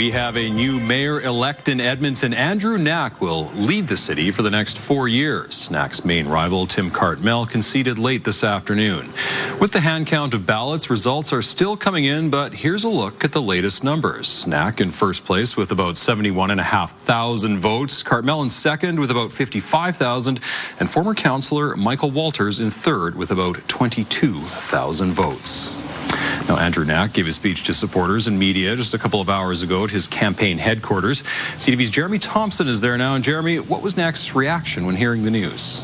We have a new mayor-elect in Edmonton. Andrew Knack will lead the city for the next 4 years. Knack's main rival, Cartmell, conceded late this afternoon. With the hand count of ballots, results are still coming in, but here's a look at the latest numbers. Knack in first place with about 71,500 votes. Cartmell in second with about 55,000. And former councillor Michael Walters in third with about 22,000 votes. Now, Andrew Knack gave a speech to supporters and media just a couple of hours ago at his campaign headquarters. CTV's Jeremy Thompson is there now. And Jeremy, what was Knack's reaction when hearing the news?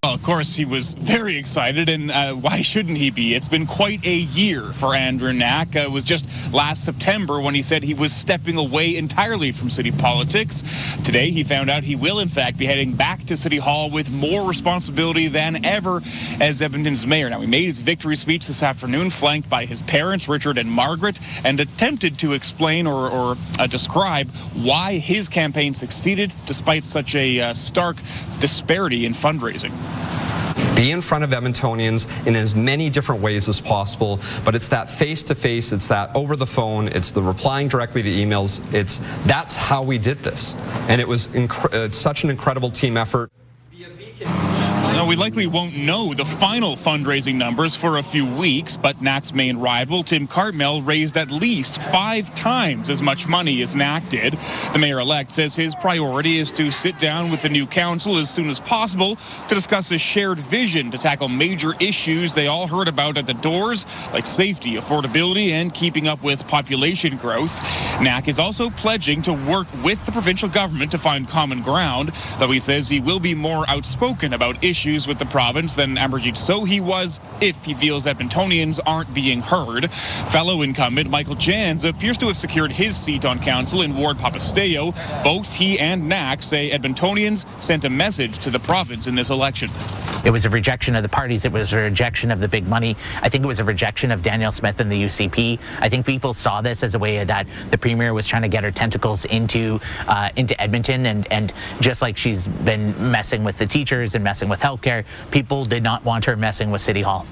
Well, of course, he was very excited, and why shouldn't he be? It's been quite a year for Andrew Knack. It was just last September when he said he was stepping away entirely from city politics. Today, he found out he will, in fact, be heading back to City Hall with more responsibility than ever as Edmonton's mayor. Now, he made his victory speech this afternoon, flanked by his parents, Richard and Margaret, and attempted to explain or describe why his campaign succeeded despite such a stark disparity in fundraising. Be in front of Edmontonians in as many different ways as possible, but it's that face-to-face, it's that over the phone, it's the replying directly to emails. That's how we did this, and it was such an incredible team effort. Now, we likely won't know the final fundraising numbers for a few weeks, but Knack's main rival, Cartmell, raised at least 5 times as much money as Knack did. The mayor-elect says his priority is to sit down with the new council as soon as possible to discuss a shared vision to tackle major issues they all heard about at the doors, like safety, affordability, and keeping up with population growth. Knack is also pledging to work with the provincial government to find common ground, though he says he will be more outspoken about issues with the province than Amberjeet Sohi was if he feels Edmontonians aren't being heard. Fellow incumbent Michael Jans appears to have secured his seat on council in Ward Papasteo. Both he and Knack say Edmontonians sent a message to the province in this election. It was a rejection of the parties. It was a rejection of the big money. I think it was a rejection of Danielle Smith and the UCP. I think people saw this as a way that the premier was trying to get her tentacles into Edmonton, and just like she's been messing with the teachers and messing with healthcare, people did not want her messing with City Hall.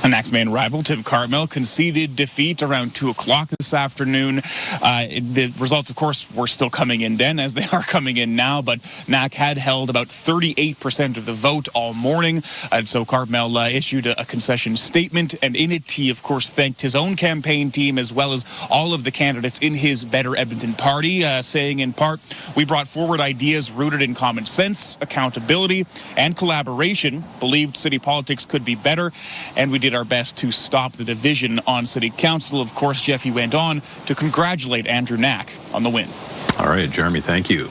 Knack's main rival, Cartmell, conceded defeat around 2 o'clock this afternoon. The results, of course, were still coming in then, as they are coming in now, but Knack had held about 38% of the vote all morning. And so Cartmell issued a concession statement, and in it, he, of course, thanked his own campaign team as well as all of the candidates in his Better Edmonton party, saying in part, "We brought forward ideas rooted in common sense, accountability, and collaboration, believed city politics could be better, and we did our best to stop the division on city council." Of course, Jeffy went on to congratulate Andrew Knack on the win. All right, Jeremy, thank you.